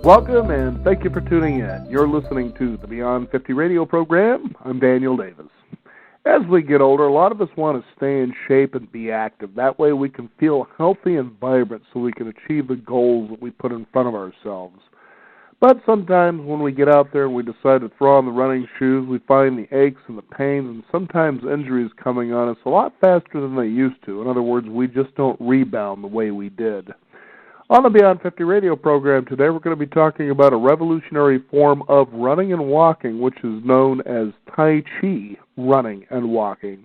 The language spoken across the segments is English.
Welcome and thank you for tuning in. You're listening to the Beyond 50 radio program. I'm Daniel Davis. As we get older, a lot of us want to stay in shape and be active. That way we can feel healthy and vibrant so we can achieve the goals that we put in front of ourselves. But sometimes when we get out there and we decide to throw on the running shoes, we find the aches and the pains and sometimes injuries coming on us a lot faster than they used to. In other words, we just don't rebound the way we did. On the Beyond 50 radio program today, we're going to be talking about a revolutionary form of running and walking, which is known as Tai Chi running and walking.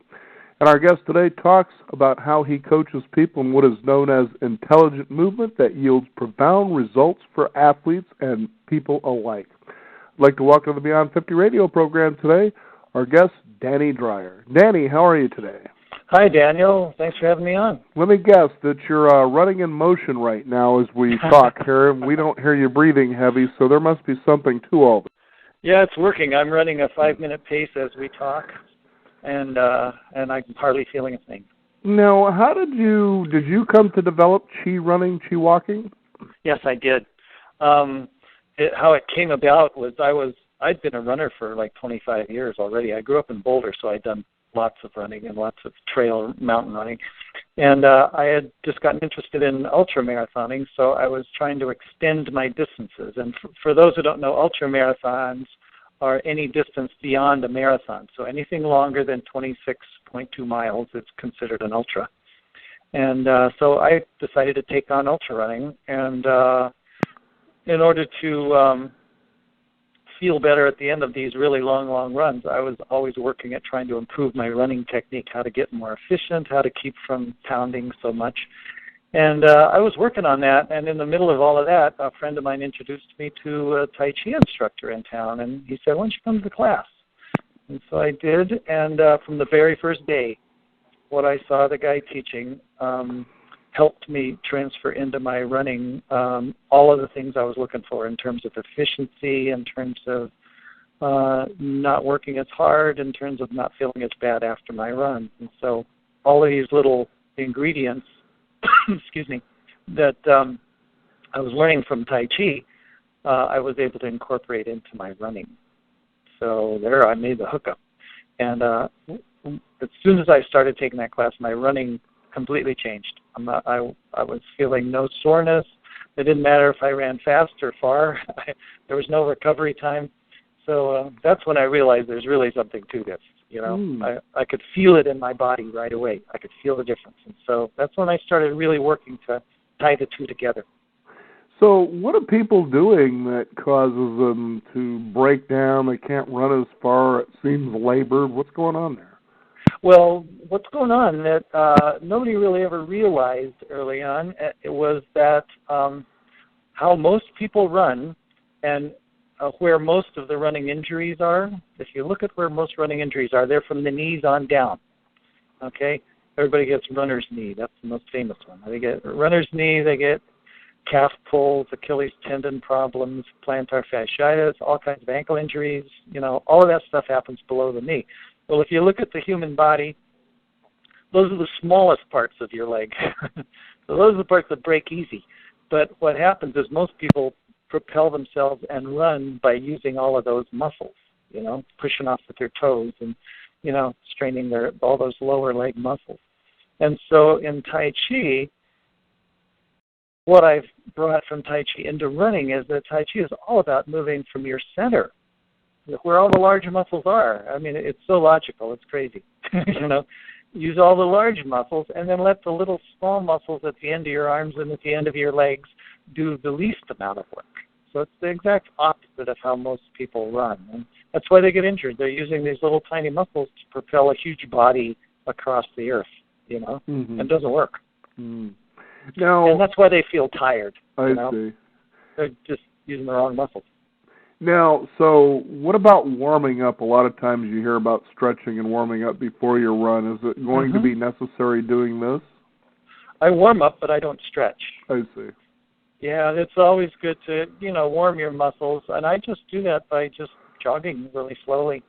And our guest today talks about how he coaches people in what is known as intelligent movement that yields profound results for athletes and people alike. I'd like to welcome to the Beyond 50 radio program today our guest, Danny Dreyer. Danny, how are you today? Hi, Daniel. Thanks for having me on. Let me guess that you're running in motion right now as we talk here, and we don't hear you breathing heavy, so there must be something to all this. Yeah, it's working. I'm running a 5-minute pace as we talk, and I'm hardly feeling a thing. Now, how did you come to develop Chi running, Chi walking? Yes, I did. How it came about was I'd been a runner for like 25 years already. I grew up in Boulder, so I'd done lots of running and lots of trail mountain running. And I had just gotten interested in ultra-marathoning, so I was trying to extend my distances. And for those who don't know, ultra-marathons are any distance beyond a marathon. So anything longer than 26.2 miles is considered an ultra. And so I decided to take on ultra running. And in order to feel better at the end of these really long runs, I was always working at trying to improve my running technique, how to get more efficient, how to keep from pounding so much. And I was working on that, and in the middle of all of that, a friend of mine introduced me to a Tai Chi instructor in town, and he said, "Why don't you come to the class?" And so I did, and from the very first day, what I saw the guy teaching helped me transfer into my running all of the things I was looking for in terms of efficiency, in terms of not working as hard, in terms of not feeling as bad after my runs. And so all of these little ingredients, excuse me, that I was learning from Tai Chi, I was able to incorporate into my running. So there I made the hookup. And as soon as I started taking that class, my running completely changed. I was feeling no soreness. It didn't matter if I ran fast or far. There was no recovery time. So that's when I realized there's really something to this. You know, I could feel it in my body right away. I could feel the difference. And so that's when I started really working to tie the two together. So what are people doing that causes them to break down? They can't run as far. It seems labored. What's going on there? Well, what's going on that nobody really ever realized early on, it was that how most people run and where most of the running injuries are, if you look at where most running injuries are, they're from the knees on down, okay? Everybody gets runner's knee. That's the most famous one. They get runner's knee, they get calf pulls, Achilles tendon problems, plantar fasciitis, all kinds of ankle injuries. You know, all of that stuff happens below the knee. Well, if you look at the human body, those are the smallest parts of your leg. So those are the parts that break easy. But what happens is most people propel themselves and run by using all of those muscles, you know, pushing off with their toes and, you know, straining all those lower leg muscles. And so in Tai Chi, what I've brought from Tai Chi into running is that Tai Chi is all about moving from your center, where all the large muscles are. I mean, it's so logical, it's crazy. You know, use all the large muscles and then let the little small muscles at the end of your arms and at the end of your legs do the least amount of work. So it's the exact opposite of how most people run. And that's why they get injured. They're using these little tiny muscles to propel a huge body across the earth, you know, and it doesn't work. Now, and that's why they feel tired. I see. They're just using the wrong muscles. Now, so what about warming up? A lot of times you hear about stretching and warming up before your run. Is it going to be necessary doing this? I warm up, but I don't stretch. I see. Yeah, it's always good to, you know, warm your muscles. And I just do that by just jogging really slowly.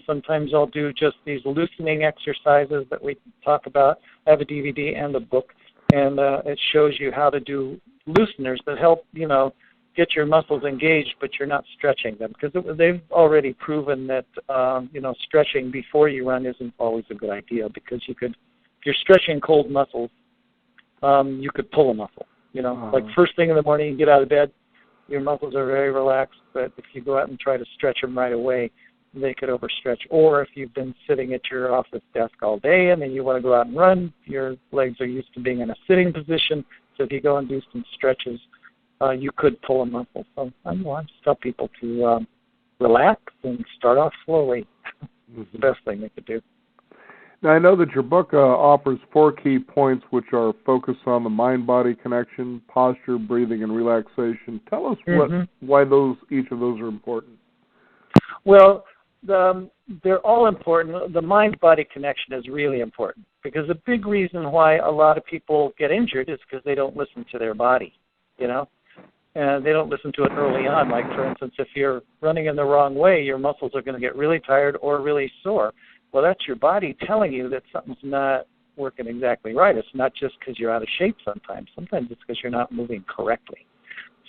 Sometimes I'll do just these loosening exercises that we talk about. I have a DVD and a book, and it shows you how to do looseners that help, you know, get your muscles engaged, but you're not stretching them, because they've already proven that stretching before you run isn't always a good idea, because if you're stretching cold muscles, you could pull a muscle. Like first thing in the morning, you get out of bed, your muscles are very relaxed, but if you go out and try to stretch them right away, they could overstretch. Or if you've been sitting at your office desk all day and then you want to go out and run, your legs are used to being in a sitting position, so if you go and do some stretches, you could pull a muscle. So I just tell people to relax and start off slowly. It's the best thing they could do. Now, I know that your book offers 4 key points, which are focused on the mind-body connection, posture, breathing, and relaxation. Tell us why each of those are important. Well, they're all important. The mind-body connection is really important, because a big reason why a lot of people get injured is because they don't listen to their body, and they don't listen to it early on. Like, for instance, if you're running in the wrong way, your muscles are going to get really tired or really sore. Well, that's your body telling you that something's not working exactly right. It's not just because you're out of shape sometimes. Sometimes it's because you're not moving correctly.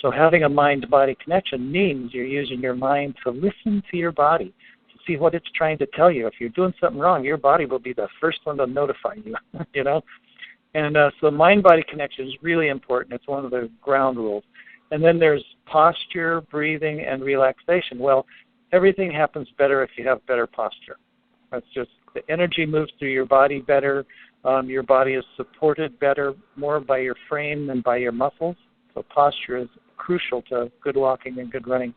So having a mind-body connection means you're using your mind to listen to your body, to see what it's trying to tell you. If you're doing something wrong, your body will be the first one to notify you, And so mind-body connection is really important. It's one of the ground rules. And then there's posture, breathing, and relaxation. Well, everything happens better if you have better posture. That's just the energy moves through your body better. Your body is supported better, more by your frame than by your muscles. So posture is crucial to good walking and good running.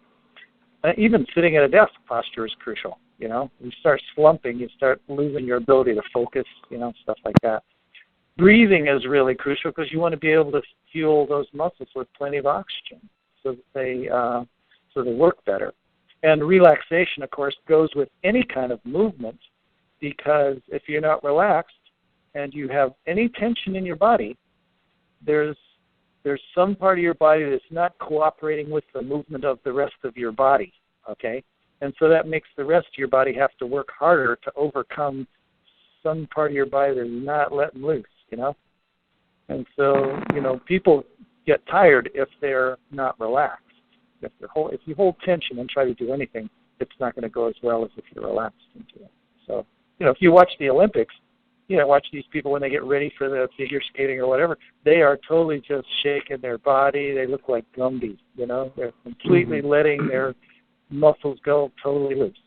Even sitting at a desk, posture is crucial. You start slumping, you start losing your ability to focus, stuff like that. Breathing is really crucial, because you want to be able to fuel those muscles with plenty of oxygen so that they work better. And relaxation, of course, goes with any kind of movement, because if you're not relaxed and you have any tension in your body, there's some part of your body that's not cooperating with the movement of the rest of your body, okay? And so that makes the rest of your body have to work harder to overcome some part of your body that's not letting loose, And so, people get tired if they're not relaxed. If you hold tension and try to do anything, it's not going to go as well as if you're relaxed into it. So, if you watch the Olympics, watch these people when they get ready for the figure skating or whatever, they are totally just shaking their body. They look like Gumby, They're completely letting their muscles go totally loose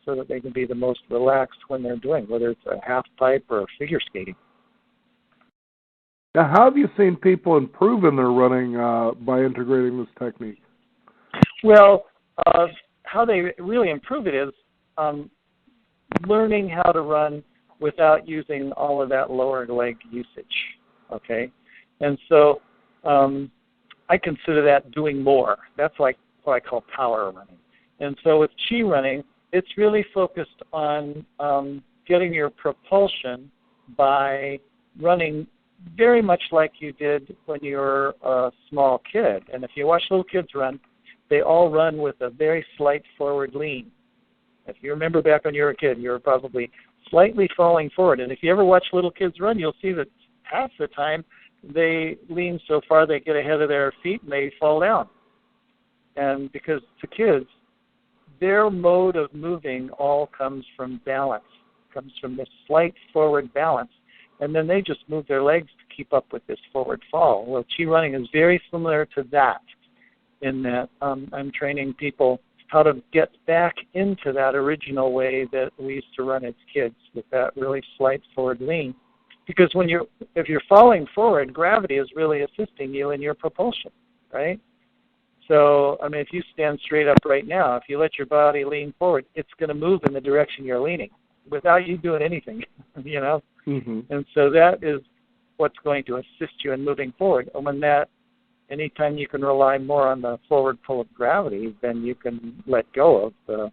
so that they can be the most relaxed when they're doing, whether it's a half pipe or a figure skating. Now, how have you seen people improve in their running by integrating this technique? Well, how they really improve it is learning how to run without using all of that lower leg usage, okay? And so I consider that doing more. That's like what I call power running. And so with chi running, it's really focused on getting your propulsion by running very much like you did when you were a small kid. And if you watch little kids run, they all run with a very slight forward lean. If you remember back when you were a kid, you were probably slightly falling forward. And if you ever watch little kids run, you'll see that half the time they lean so far they get ahead of their feet and they fall down. And because to kids, their mode of moving all comes from balance, comes from this slight forward balance. And then they just move their legs to keep up with this forward fall. Well, chi running is very similar to that, in that I'm training people how to get back into that original way that we used to run as kids, with that really slight forward lean. Because if you're falling forward, gravity is really assisting you in your propulsion, right? So, if you stand straight up right now, if you let your body lean forward, it's going to move in the direction you're leaning without you doing anything, Mm-hmm. And so that is what's going to assist you in moving forward. And anytime you can rely more on the forward pull of gravity, then you can let go of the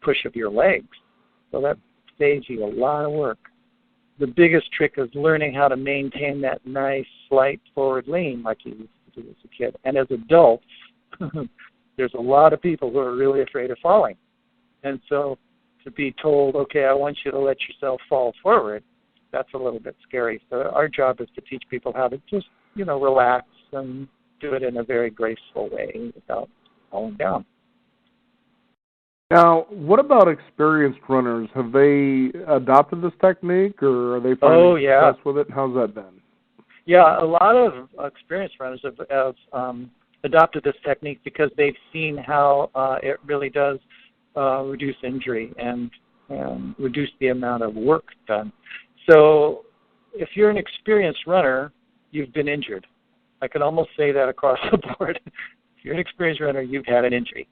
push of your legs. So that saves you a lot of work. The biggest trick is learning how to maintain that nice, slight forward lean like you used to do as a kid. And as adults, there's a lot of people who are really afraid of falling. And so to be told, okay, I want you to let yourself fall forward, that's a little bit scary. So our job is to teach people how to just, relax and do it in a very graceful way without falling down. Now, what about experienced runners? Have they adopted this technique, or are they Oh, finding yeah. success with it? How's that been? Yeah, a lot of experienced runners have adopted this technique because they've seen how it really does reduce injury and reduce the amount of work done. So if you're an experienced runner, you've been injured. I can almost say that across the board. If you're an experienced runner, you've had an injury.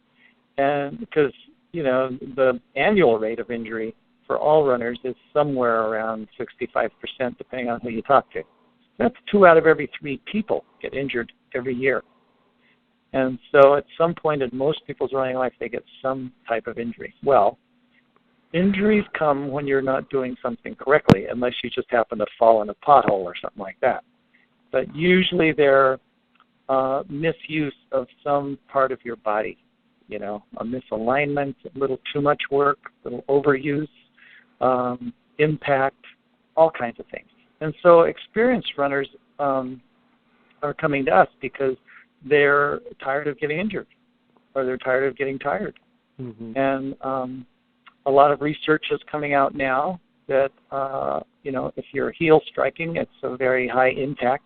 And because, the annual rate of injury for all runners is somewhere around 65%, depending on who you talk to. That's 2 out of every 3 people get injured every year. And so at some point in most people's running life, they get some type of injury. Well, injuries come when you're not doing something correctly, unless you just happen to fall in a pothole or something like that. But usually they're misuse of some part of your body, a misalignment, a little too much work, a little overuse, impact, all kinds of things. And so experienced runners are coming to us because they're tired of getting injured, or they're tired of getting tired. Mm-hmm. And a lot of research is coming out now that, if you're heel striking, it's a very high impact.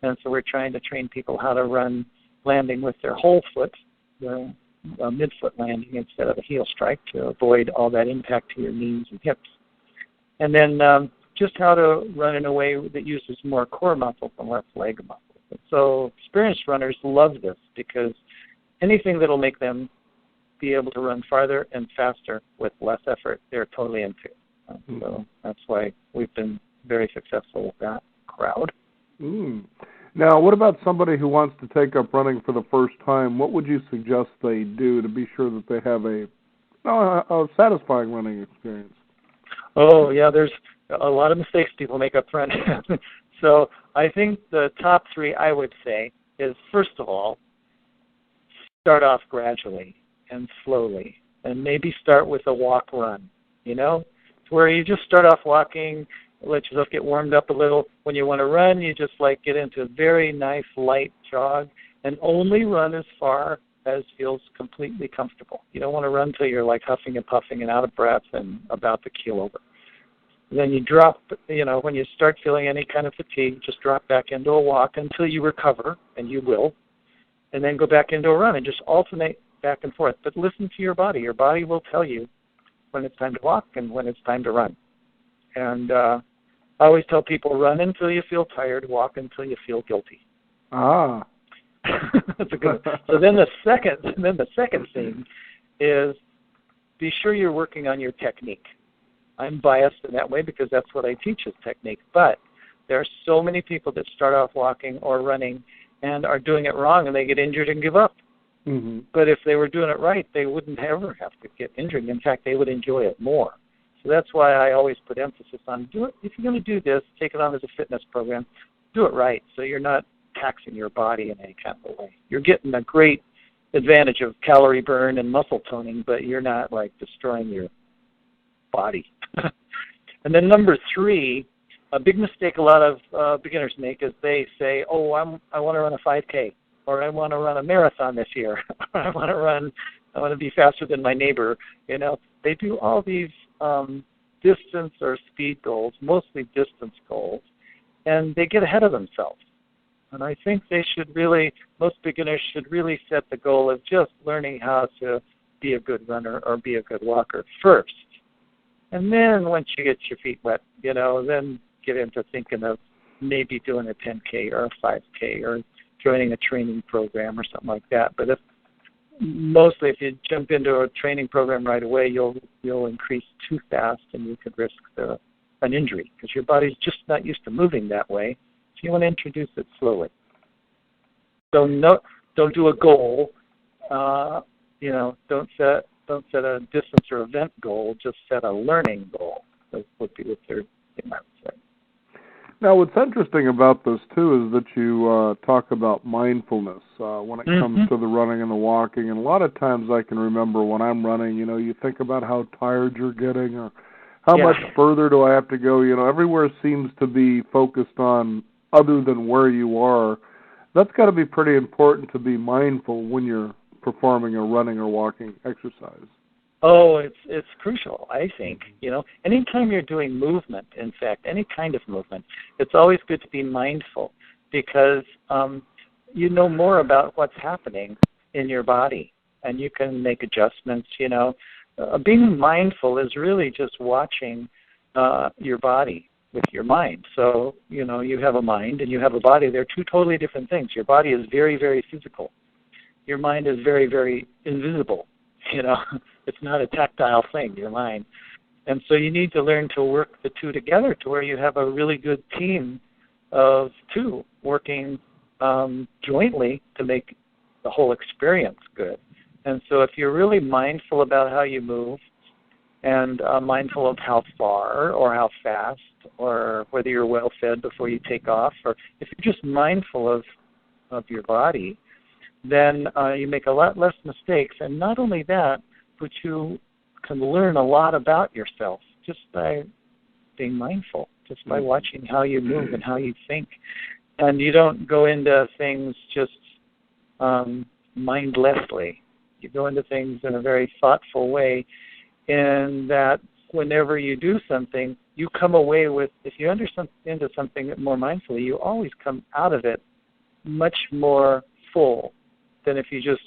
And so we're trying to train people how to run landing with their whole foot, the midfoot landing instead of a heel strike, to avoid all that impact to your knees and hips. And then just how to run in a way that uses more core muscle than less leg muscle. So experienced runners love this because anything that will make them be able to run farther and faster with less effort, they're totally into. So that's why we've been very successful with that crowd. Now, what about somebody who wants to take up running for the first time? What would you suggest they do to be sure that they have a satisfying running experience? Oh, yeah, there's a lot of mistakes people make up front. So I think the top 3 I would say is, first of all, start off gradually and slowly, and maybe start with a walk-run, where you just start off walking, let yourself get warmed up a little. When you want to run, you just get into a very nice light jog and only run as far as feels completely comfortable. You don't want to run until you're huffing and puffing and out of breath and about to keel over. Then you drop, when you start feeling any kind of fatigue, just drop back into a walk until you recover, and you will, and then go back into a run and just alternate back and forth. But listen to your body. Your body will tell you when it's time to walk and when it's time to run. And I always tell people, run until you feel tired, walk until you feel guilty. Ah. That's a good one. So then the second thing is be sure you're working on your technique. I'm biased in that way because that's what I teach is technique. But there are so many people that start off walking or running and are doing it wrong, and they get injured and give up. Mm-hmm. But if they were doing it right, they wouldn't ever have to get injured. In fact, they would enjoy it more. So that's why I always put emphasis on do it. If you're going to do this, take it on as a fitness program. Do it right, so you're not taxing your body in any kind of a way. You're getting a great advantage of calorie burn and muscle toning, but you're not destroying your body. And then number 3, a big mistake a lot of beginners make is they say, I want to run a 5K, or I want to run a marathon this year, or I want to be faster than my neighbor. They do all these distance or speed goals, mostly distance goals, and they get ahead of themselves. And I think most beginners should really set the goal of just learning how to be a good runner or be a good walker first. And then once you get your feet wet, then get into thinking of maybe doing a 10K or a 5K or joining a training program or something like that. But if you jump into a training program right away, you'll increase too fast and you could risk an injury because your body's just not used to moving that way. So you want to introduce it slowly. So don't do a goal. Don't set a distance or event goal. Just set a learning goal. That would be the third thing I would say. Now, what's interesting about this, too, is that you talk about mindfulness when it comes to the running and the walking. And a lot of times I can remember when I'm running, you think about how tired you're getting or how much further do I have to go. Everywhere seems to be focused on other than where you are. That's got to be pretty important to be mindful when you're performing a running or walking exercise. Oh, it's crucial, I think. Anytime you're doing movement, in fact, any kind of movement, it's always good to be mindful because you know more about what's happening in your body, and you can make adjustments. Being mindful is really just watching your body with your mind. So, you have a mind and you have a body. They're two totally different things. Your body is very, very physical. Your mind is very, very invisible. It's not a tactile thing, your mind. And so you need to learn to work the two together to where you have a really good team of two working jointly to make the whole experience good. And so if you're really mindful about how you move and mindful of how far or how fast or whether you're well fed before you take off, or if you're just mindful of your body, then you make a lot less mistakes. And not only that, but you can learn a lot about yourself just by being mindful, just by watching how you move and how you think. And you don't go into things just mindlessly. You go into things in a very thoughtful way, in that whenever you do something, you come away with, if you enter into something more mindfully, you always come out of it much more full than if you just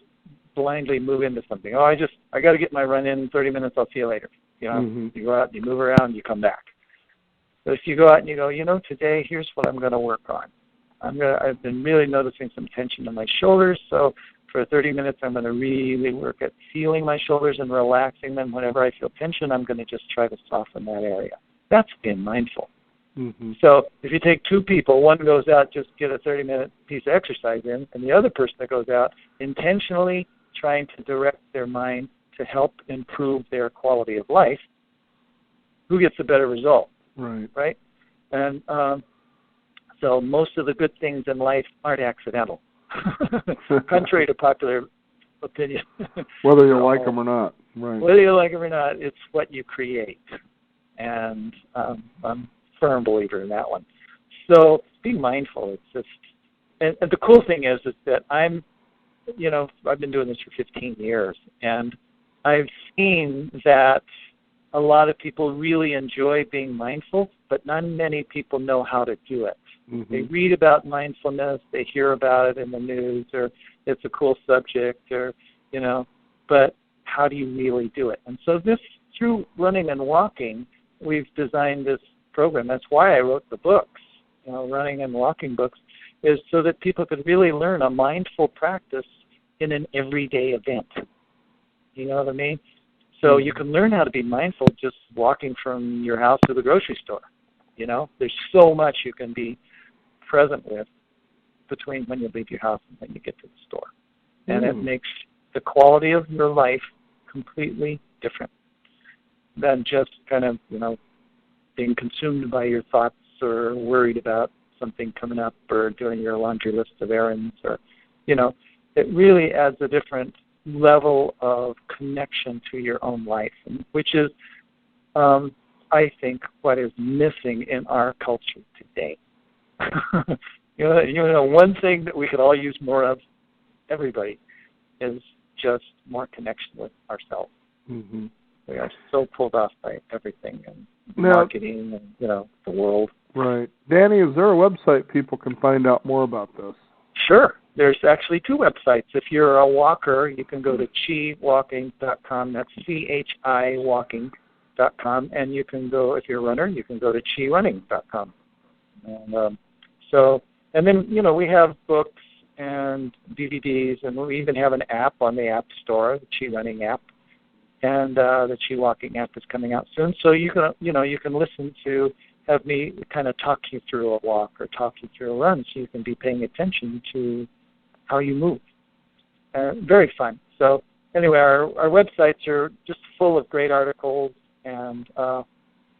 blindly move into something. I got to get my run in 30 minutes, I'll see you later. You go out, you move around, you come back. But if you go out and you go, today, here's what I'm going to work on. I've been really noticing some tension in my shoulders, so for 30 minutes I'm going to really work at feeling my shoulders and relaxing them. Whenever I feel tension, I'm going to just try to soften that area. That's being mindful. Mm-hmm. So if you take two people, one goes out just get a 30-minute piece of exercise in, and the other person that goes out intentionally trying to direct their mind to help improve their quality of life, who gets a better result? Right? And so most of the good things in life aren't accidental, contrary to popular opinion. Whether you like them or not. Right. Whether you like them or not, it's what you create. And I'm a firm believer in that one. So being mindful, it's just, and the cool thing is that I've been doing this for 15 years, and I've seen that a lot of people really enjoy being mindful, but not many people know how to do it. Mm-hmm. They read about mindfulness, they hear about it in the news, or it's a cool subject, or, but how do you really do it? And so through running and walking, we've designed this program. That's why I wrote the books, running and walking books, is so that people could really learn a mindful practice in an everyday event. You know what I mean? So you can learn how to be mindful just walking from your house to the grocery store. There's so much you can be present with between when you leave your house and when you get to the store. And it makes the quality of your life completely different than just kind of, being consumed by your thoughts or worried about something coming up or doing your laundry list of errands or, it really adds a different level of connection to your own life, which is, I think, what is missing in our culture today. One thing that we could all use more of, everybody, is just more connection with ourselves. Mm-hmm. We are so pulled off by everything and marketing and, the world. Right. Danny, is there a website people can find out more about this? Sure. There's actually two websites. If you're a walker, you can go to chiwalking.com. That's CHI walking.com. And you can go, if you're a runner, you can go to chirunning.com. And then, we have books and DVDs, and we even have an app on the App Store, the Chi Running app. And the Chi Walking app is coming out soon. So you can listen to, have me kind of talk you through a walk or talk you through a run, so you can be paying attention to how you move. Very fun. So anyway, our websites are just full of great articles, and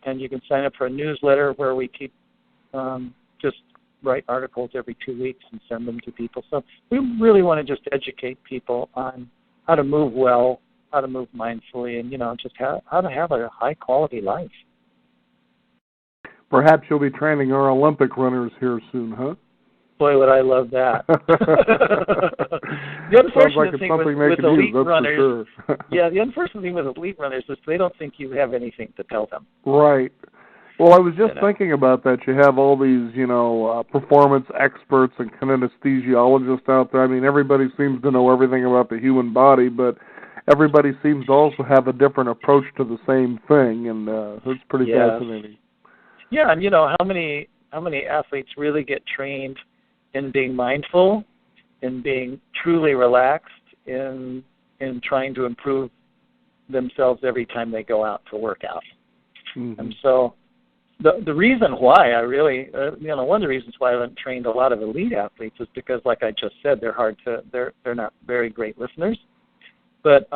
you can sign up for a newsletter where we keep just write articles every 2 weeks and send them to people. So we really want to just educate people on how to move well, how to move mindfully, and just how to have a high quality life. Perhaps you'll be training our Olympic runners here soon, huh? Boy, would I love that. The unfortunate thing with elite runners, the unfortunate thing with elite runners is they don't think you have anything to tell them. Right. Well, I was just thinking about that. You have all these, performance experts and anesthesiologists out there. I mean, everybody seems to know everything about the human body, but everybody seems to also have a different approach to the same thing, and it's pretty fascinating. Yeah, and how many athletes really get trained in being mindful, in being truly relaxed, in trying to improve themselves every time they go out to work out. Mm-hmm. And so the reason why I really, one of the reasons why I haven't trained a lot of elite athletes is because, like I just said, they're not very great listeners, but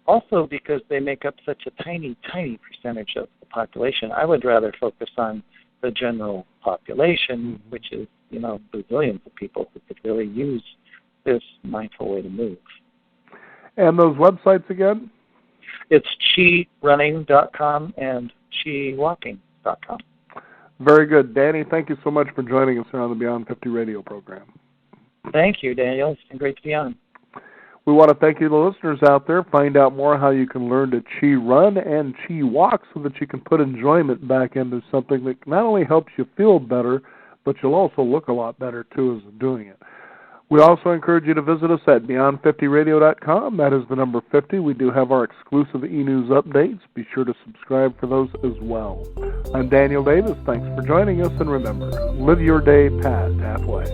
also because they make up such a tiny, tiny percentage of the population. I would rather focus on the general population, which is, billions of people who could really use this mindful way to move. And those websites again? It's chirunning.com and chiwalking.com. Very good. Danny, thank you so much for joining us here on the Beyond 50 radio program. Thank you, Daniel. It's been great to be on. We want to thank you, the listeners out there. Find out more how you can learn to Chi Run and Chi Walk so that you can put enjoyment back into something that not only helps you feel better, but you'll also look a lot better, too, as doing it. We also encourage you to visit us at beyond50radio.com. That is the number 50. We do have our exclusive e-news updates. Be sure to subscribe for those as well. I'm Daniel Davis. Thanks for joining us, and remember, live your day past halfway.